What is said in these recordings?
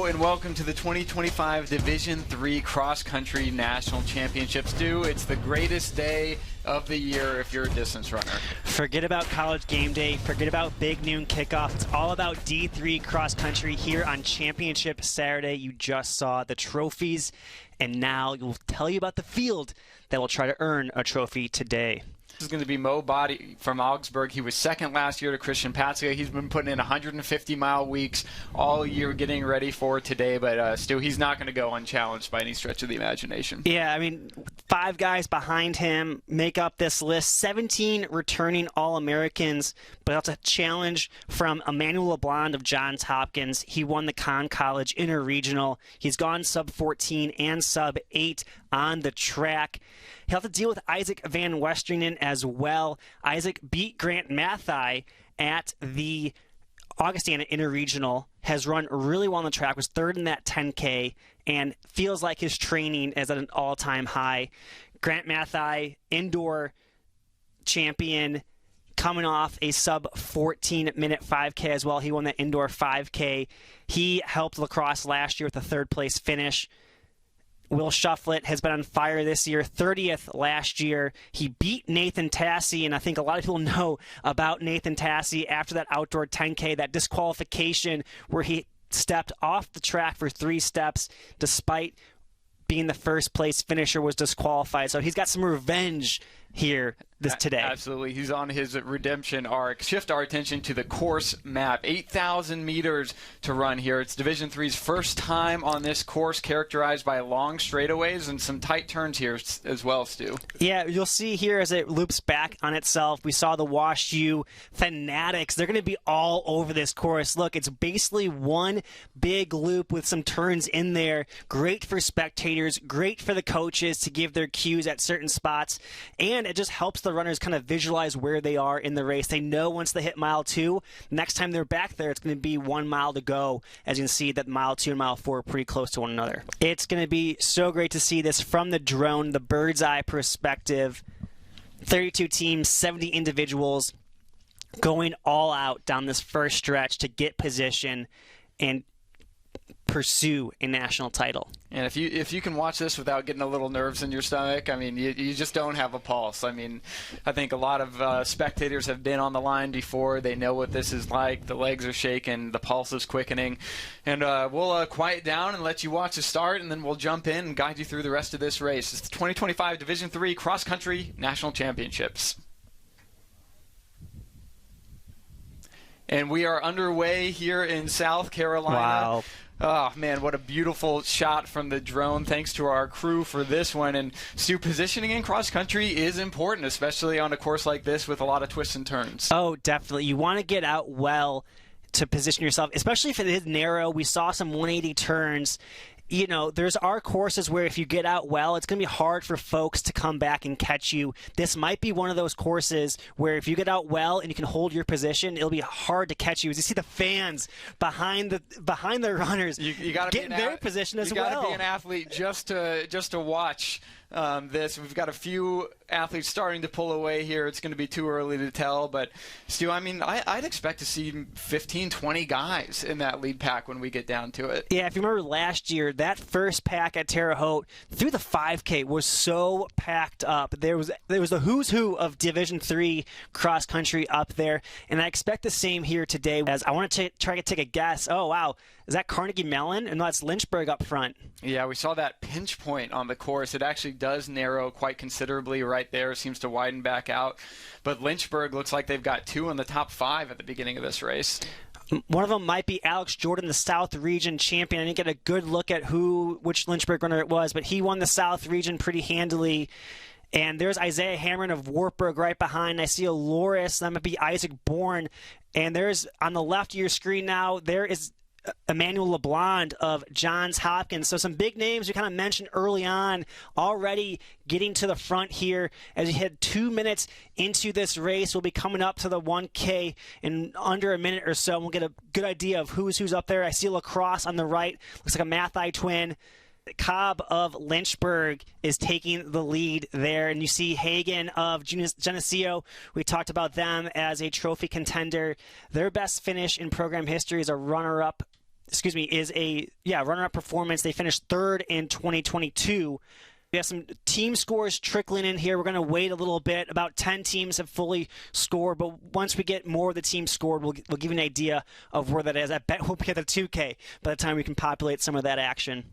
and welcome to the 2025 Division III Cross Country National Championships. Stu, it's the greatest day of the year if you're a distance runner. Forget about college game day, forget about big noon kickoff. It's all about D3 cross country here on Championship Saturday. You just saw the trophies, and now we'll tell you about the field that will try to earn a trophy today. This is going to be Mo Body from Augsburg. He was second last year to Christian Patska. He's been putting in 150-mile weeks all year getting ready for today, but Stu, he's not going to go unchallenged by any stretch of the imagination. Yeah, I mean, 5 guys behind him make up this list. 17 returning All-Americans, but that's a challenge from Emmanuel LeBlanc of Johns Hopkins. He won the Conn College Interregional. He's gone sub-14 and sub-8 on the track. He'll have to deal with Isaac Van Westeringen as well. Isaac beat Grant Mathai at the Augustana Interregional, has run really well on the track, was third in that 10K, and feels like his training is at an all-time high. Grant Mathai, indoor champion, coming off a sub-14-minute 5K as well. He won that indoor 5K. He helped lacrosse last year with a third-place finish. Will Shufflet has been on fire this year, 30th last year. He beat Nathan Tassi, and I think a lot of people know about Nathan Tassi after that outdoor 10K, that disqualification where he stepped off the track for 3 steps despite being the first place finisher, was disqualified. So he's got some revenge here today. Absolutely. He's on his redemption arc. Shift our attention to the course map. 8,000 meters to run here. It's Division III's first time on this course, characterized by long straightaways and some tight turns here as well, Stu. Yeah, you'll see here as it loops back on itself. We saw the Wash U fanatics. They're going to be all over this course. Look, it's basically one big loop with some turns in there. Great for spectators, great for the coaches to give their cues at certain spots, and it just helps the runners kind of visualize where they are in the race. They know once they hit mile 2, next time they're back there, it's going to be 1 mile to go. As you can see, that mile 2 and mile 4 are pretty close to one another. It's going to be so great to see this from the drone, the bird's eye perspective. 32 teams, 70 individuals going all out down this first stretch to get position and pursue a national title. And if you can watch this without getting a little nerves in your stomach, I mean, you just don't have a pulse. I mean, I think a lot of spectators have been on the line before. They know what this is like. The legs are shaking. The pulse is quickening. And we'll quiet down and let you watch the start, and then we'll jump in and guide you through the rest of this race. It's the 2025 Division III Cross Country National Championships. And we are underway here in South Carolina. Wow. Oh, man, what a beautiful shot from the drone. Thanks to our crew for this one. And, Stu, positioning in cross-country is important, especially on a course like this with a lot of twists and turns. Oh, definitely. You want to get out well to position yourself, especially if it is narrow. We saw some 180 turns. You know, there's our courses where if you get out well, it's going to be hard for folks to come back and catch you. This might be one of those courses where if you get out well and you can hold your position, it'll be hard to catch you. As you see the fans behind the runners, you got to get in their position as well. You got to be an athlete just to watch this. We've got a few athletes starting to pull away here. It's going to be too early to tell, but Stu, I mean, I'd expect to see 15, 20 guys in that lead pack when we get down to it. Yeah, if you remember last year, that first pack at Terre Haute through the 5K was so packed up. There was the who's who of Division III cross country up there, and I expect the same here today. As I want to try to take a guess. Oh wow, is that Carnegie Mellon? And no, that's Lynchburg up front. Yeah, we saw that pinch point on the course. It actually does narrow quite considerably right there. It seems to widen back out. But Lynchburg looks like they've got 2 in the top 5 at the beginning of this race. One of them might be Alex Jordan, the South Region champion. I didn't get a good look at which Lynchburg runner it was, but he won the South Region pretty handily. And there's Isaiah Hamron of Wartburg right behind. I see a Loris. That might be Isaac Bourne. And there's, on the left of your screen now, there is Emmanuel LeBlanc of Johns Hopkins. So some big names we kind of mentioned early on already getting to the front here. As we head 2 minutes into this race, we'll be coming up to the 1K in under a minute or so. We'll get a good idea of who's up there. I see Lacrosse on the right. Looks like a Mathai twin. Cobb of Lynchburg is taking the lead there, and you see Hagen of Geneseo. We talked about them as a trophy contender. Their best finish in program history is a runner-up is a runner-up performance. They finished third in 2022. We have some team scores trickling in here. We're going to wait a little bit. About 10 teams have fully scored, but once we get more of the teams scored, we'll give you an idea of where that is. I bet we'll be at the 2K by the time we can populate some of that action.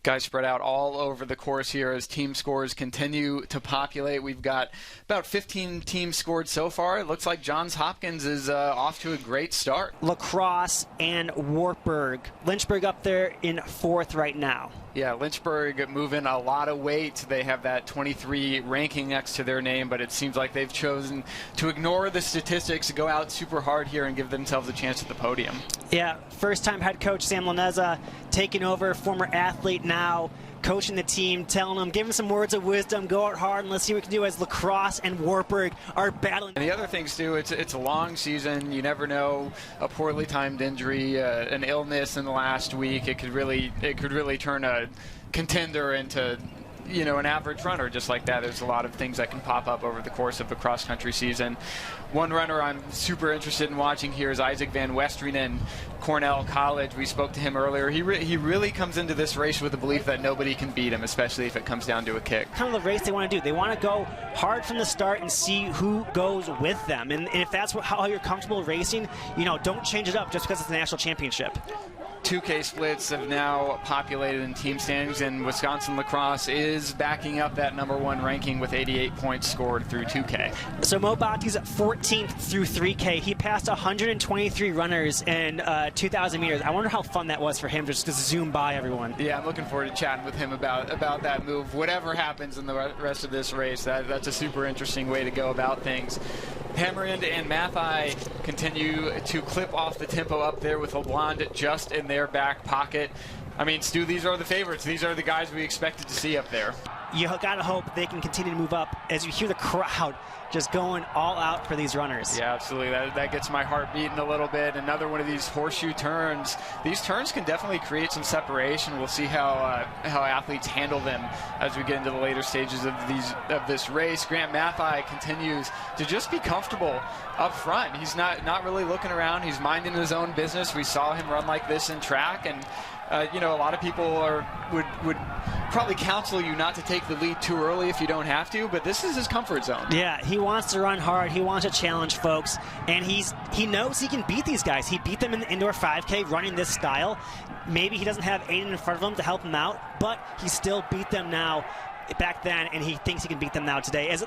Guys spread out all over the course here as team scores continue to populate. We've got about 15 teams scored so far. It looks like Johns Hopkins is off to a great start. La Crosse and Wartburg. Lynchburg up there in fourth right now. Yeah, Lynchburg moving a lot of weight. They have that 23 ranking next to their name, but it seems like they've chosen to ignore the statistics, go out super hard here and give themselves a chance at the podium. Yeah, first-time head coach Sam Laneza taking over, former athlete now, coaching the team, telling them, giving some words of wisdom, go out hard and let's see what we can do as La Crosse and Wartburg are battling. And the other things too, it's a long season. You never know, a poorly timed injury, an illness in the last week, it could really turn a contender into an average runner just like that. There's a lot of things that can pop up over the course of a cross-country season. One runner I'm super interested in watching here is Isaac Van Westeren, Cornell College. We spoke to him earlier. He really comes into this race with the belief that nobody can beat him, especially if it comes down to a kick. Kind of the race they want to do. They want to go hard from the start and see who goes with them. And if that's how you're comfortable racing, don't change it up just because it's the national championship. 2K splits have now populated in team standings, and Wisconsin La Crosse is backing up that #1 ranking with 88 points scored through 2K. So Mo Batti's at 14th through 3K. He passed 123 runners in 2,000 meters. I wonder how fun that was for him just to zoom by everyone. Yeah, I'm looking forward to chatting with him about that move. Whatever happens in the rest of this race, that's a super interesting way to go about things. Hammerend and Mathai continue to clip off the tempo up there with LeBlanc just in their back pocket. I mean, Stu, these are the favorites. These are the guys we expected to see up there. You got to hope they can continue to move up as you hear the crowd just going all out for these runners. Yeah, absolutely. That gets my heart beating a little bit. Another one of these horseshoe turns. These turns can definitely create some separation. We'll see how athletes handle them as we get into the later stages of this race. Grant Mathai continues to just be comfortable up front. He's not really looking around. He's minding his own business. We saw him run like this in track, and a lot of people would probably counsel you not to take the lead too early if you don't have to, but this is his comfort zone. Yeah, he wants to run hard. He wants to challenge folks, and he knows he can beat these guys. He beat them in the indoor 5K running this style. Maybe he doesn't have Aiden in front of him to help him out, but he still beat them now. Back then, and he thinks he can beat them now today. As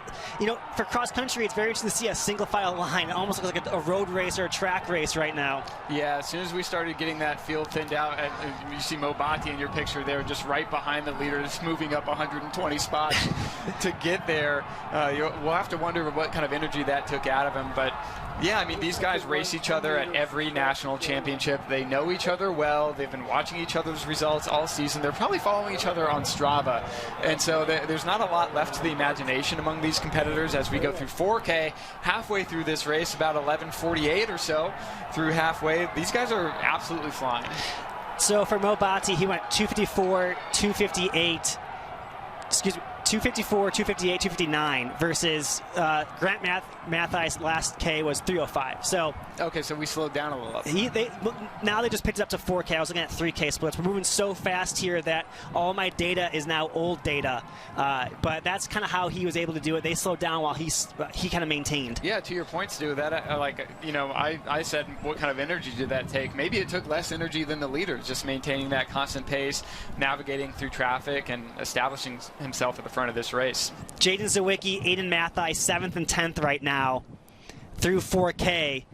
for cross country, it's very interesting to see a single file line. It almost looks like a road race or a track race right now. Yeah, as soon as we started getting that field thinned out, and you see Mo Batti in your picture there, just right behind the leaders, moving up 120 spots to get there. We'll have to wonder what kind of energy that took out of him, but. Yeah, I mean, these guys race each other at every national championship. They know each other well. They've been watching each other's results all season. They're probably following each other on Strava. And so there's not a lot left to the imagination among these competitors as we go through 4K. Halfway through this race, about 11:48 or so through halfway. These guys are absolutely flying. So for Mo Batti, he went 254, 258. 254, 258, 259 versus Grant Mathai's last K was 305. So okay, so we slowed down a little. Now they just picked it up to 4K. I was looking at 3K splits. We're moving so fast here that all my data is now old data. But that's kind of how he was able to do it. They slowed down while he kind of maintained. Yeah, to your point, Stu, that I said what kind of energy did that take? Maybe it took less energy than the leaders, just maintaining that constant pace, navigating through traffic, and establishing himself at the front of this race. Jaden Zawicki, Aiden Mathai, 7th and 10th right now through 4K.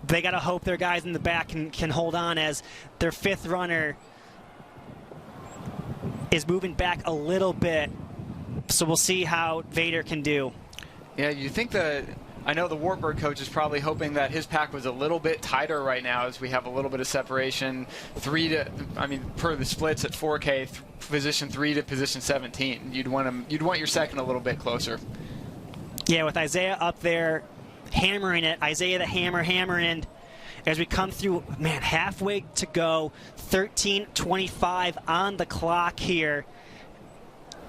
They got to hope their guys in the back can hold on as their 5th runner is moving back a little bit. So we'll see how Vader can do. Yeah, you think I know the Wartburg coach is probably hoping that his pack was a little bit tighter right now as we have a little bit of separation. Per the splits at 4K, position 3 to position 17. You'd want your second a little bit closer. Yeah, with Isaiah up there hammering it. Isaiah the hammering. As we come through, halfway to go. 13:25 on the clock here.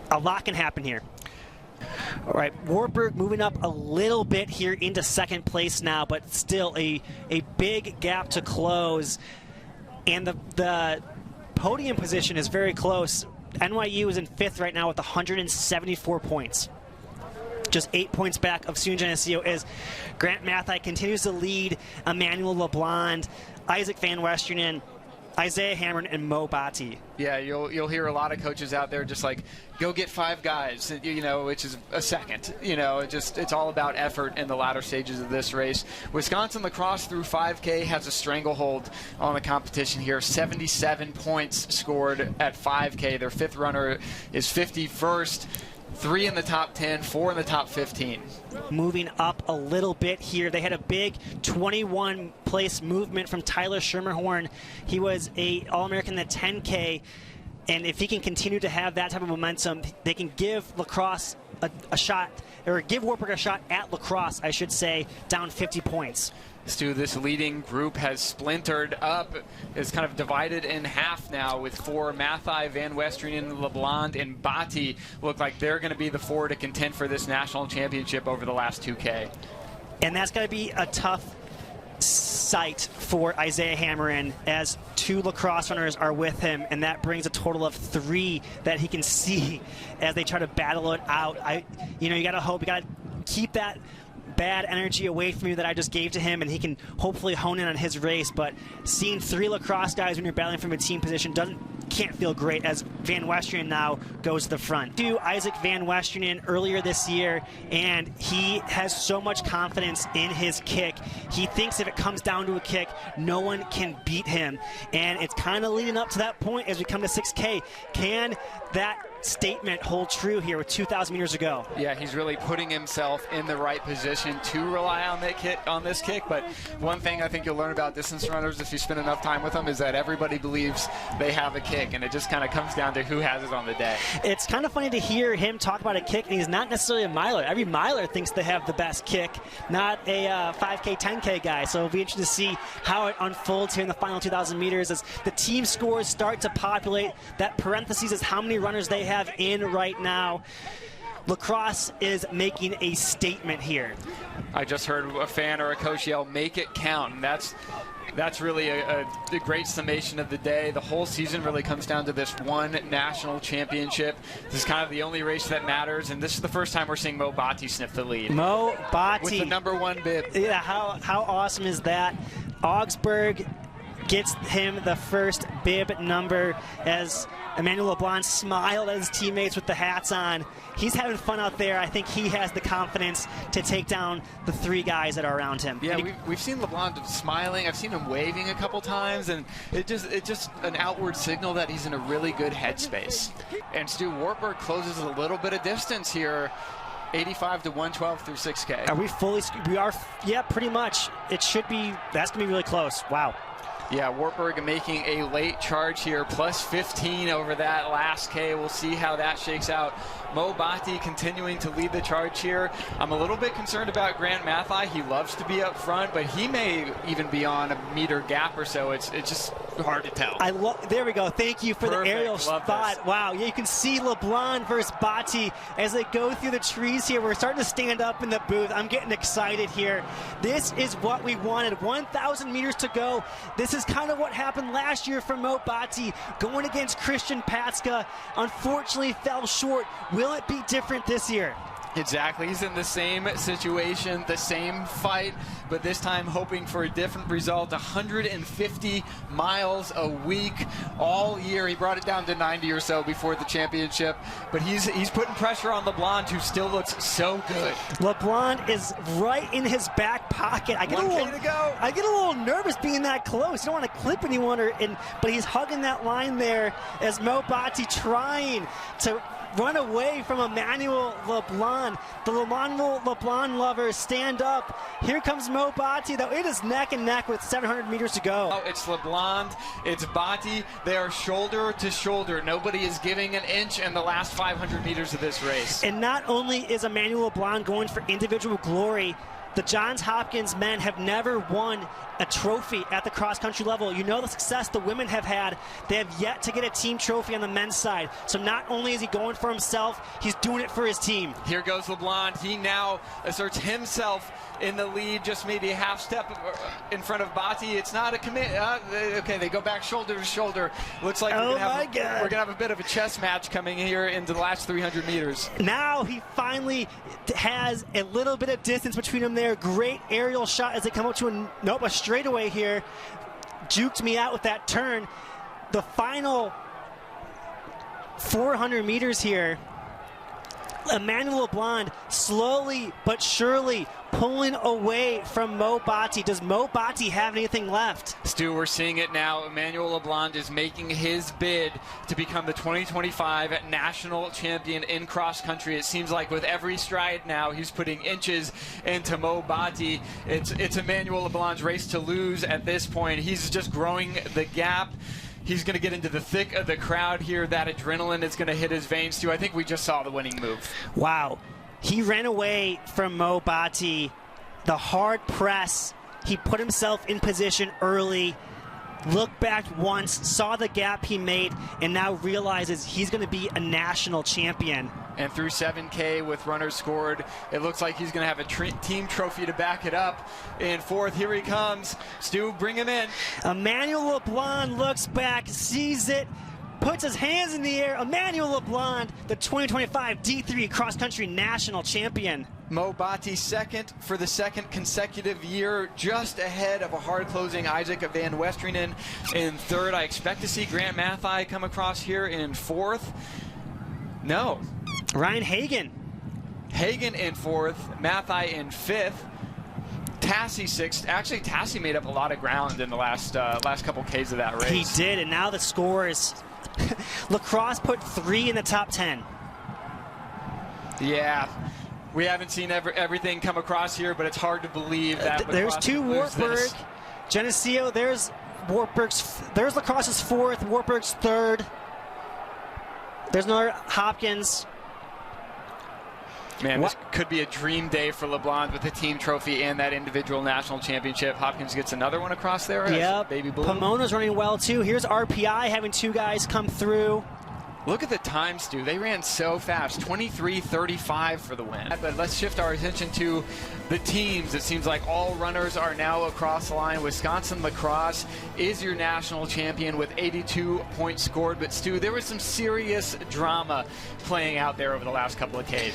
A lot can happen here. All right, Wartburg moving up a little bit here into second place now, but still a big gap to close. And the podium position is very close. NYU is in 5th right now with 174 points. Just 8 points back of Student Geneseo as Grant Mathai continues to lead Emmanuel LeBlanc, Isaac Van Westernen, Isaiah Hamron, and Mo Bati. Yeah, you'll hear a lot of coaches out there just like, go get 5 guys, which is a second. It's all about effort in the latter stages of this race. Wisconsin lacrosse through 5K has a stranglehold on the competition here. 77 points scored at 5K. Their 5th runner is 51st. 3 in the top 10, 4 in the top 15. Moving up a little bit here, they had a big 21-place movement from Tyler Schermerhorn. He was a All-American in the 10K, and if he can continue to have that type of momentum, they can give lacrosse a shot, or give Wartburg a shot at lacrosse, I should say, down 50 points. Stu, this leading group has splintered up, is kind of divided in half now, with 4 Mathai, Van Westernen, LeBlanc, and Bati look like they're going to be the 4 to contend for this national championship over the last 2K. And that's going to be a tough sight for Isaiah Hamron, as 2 lacrosse runners are with him, and that brings a total of 3 that he can see as they try to battle it out. You got to hope, you got to keep that bad energy away from you that I just gave to him, and he can hopefully hone in on his race. But seeing 3 lacrosse guys when you're battling from a team position can't feel great, as Van Westernen now goes to the front. To Isaac Van Westernen earlier this year, and he has so much confidence in his kick. He thinks if it comes down to a kick, no one can beat him. And it's kind of leading up to that point as we come to 6K. Can that statement hold true here with 2,000 meters to go? Yeah, he's really putting himself in the right position to rely on this kick. But one thing I think you'll learn about distance runners if you spend enough time with them is that everybody believes they have a kick, and it just kind of comes down to who has it on the day. It's kind of funny to hear him talk about a kick, and he's not necessarily a miler. Every miler thinks they have the best kick, not a 5K, 10K guy. So it'll be interesting to see how it unfolds here in the final 2,000 meters as the team scores start to populate. That parentheses is how many runners they have in right now. Lacrosse is making a statement here. I just heard a fan or a coach yell, "Make it count," and that's really a great summation of the day. The whole season really comes down to this one national championship. This is kind of the only race that matters, and this is the first time we're seeing Mo Bati sniff the lead. Mo Bati with the #1 bib. Yeah, how awesome is that? Augsburg gets him the first bib number as Emmanuel LeBlanc smiled at his teammates with the hats on. He's having fun out there. I think he has the confidence to take down the 3 guys that are around him. Yeah, we've seen LeBlanc smiling. I've seen him waving a couple times, and it's just an outward signal that he's in a really good headspace. And Stu, Wartburg closes a little bit of distance here. 85 to 112 through 6K. Are we fully? We are. Yeah, pretty much. It should be. That's gonna be really close. Wow. Yeah, Wartburg making a late charge here, plus 15 over that last K. We'll see how that shakes out. Mo Bati continuing to lead the charge here. I'm a little bit concerned about Grant Mathai. He loves to be up front, but he may even be on a meter gap or so. It's just hard to tell. There we go. Thank you for Perfect. the aerial Love spot. this. Wow. Yeah, you can see LeBlanc versus Bati as they go through the trees here. We're starting to stand up in the booth. I'm getting excited here. This is what we wanted. 1,000 meters to go. This is kind of what happened last year for Mo Bati, going against Christian Patska. Unfortunately, fell short. Will it be different this year? Exactly. He's in the same situation, the same fight, but this time hoping for a different result. 150 miles a week all year. He brought it down to 90 or so before the championship, but he's putting pressure on LeBlanc, who still looks so good. LeBlanc is right in his back pocket. I get a little nervous being that close. You don't want to clip anyone, but he's hugging that line there as Mo Bati trying to run away from Emmanuel LeBlanc. The Emmanuel LeBlanc lovers stand up. Here comes Mo Bati, though. It is neck and neck with 700 meters to go. Oh, it's LeBlanc, it's Bati. They are shoulder to shoulder. Nobody is giving an inch in the last 500 meters of this race. And not only is Emmanuel LeBlanc going for individual glory, the Johns Hopkins men have never won a trophy at the cross-country level. You know the success the women have had. They have yet to get a team trophy on the men's side. So not only is he going for himself, he's doing it for his team. Here goes LeBlanc. He now asserts himself in the lead, just maybe a half step in front of Bati. It's not a commit. Okay, they go back shoulder to shoulder. Looks like we're going to have a bit of a chess match coming here into the last 300 meters. Now he finally has a little bit of distance between them there. Great aerial shot as they come up to a straightaway here. Juked me out with that turn. The final 400 meters here. Emmanuel LeBlanc slowly but surely pulling away from Mo Bati. Does Mo Bati have anything left? Stu, we're seeing it now. Emmanuel LeBlanc is making his bid to become the 2025 national champion in cross country. It seems like with every stride now, he's putting inches into Mo Bati. It's Emmanuel LeBlanc's race to lose at this point. He's just growing the gap. He's going to get into the thick of the crowd here. That adrenaline is going to hit his veins, too. I think we just saw the winning move. Wow. He ran away from Mo Bati. The hard press. He put himself in position early, looked back once, saw the gap he made, and now realizes he's going to be a national champion. And through 7K with runners scored, it looks like he's going to have a team trophy to back it up. In fourth, here he comes. Stu, bring him in. Emmanuel LeBlanc looks back, sees it, puts his hands in the air. Emmanuel LeBlanc, the 2025 D3 cross-country national champion. Mo Bati second for the second consecutive year, just ahead of a hard-closing Isaac Van Westeringen in third. I expect to see Grant Mathai come across here in fourth. No. Ryan Hagan. Hagan in fourth, Mathai in fifth, Tassi sixth. Actually, Tassi made up a lot of ground in the last couple Ks of that race. He did, and now the score is Lacrosse put 3 in the top 10. Yeah. We haven't seen everything come across here, but it's hard to believe that there's 2 Wartburg. Geneseo, there's Wartburg's. There's Lacrosse's fourth, Wartburg's third. There's another Hopkins. Man, this could be a dream day for LeBlanc with the team trophy and that individual national championship. Hopkins gets another one across there. Yep. Baby blue. Pomona's running well, too. Here's RPI having 2 guys come through. Look at the time, Stu. They ran so fast. 23:35 for the win. But let's shift our attention to the teams. It seems like all runners are now across the line. Wisconsin Lacrosse is your national champion with 82 points scored. But, Stu, there was some serious drama playing out there over the last couple of Ks.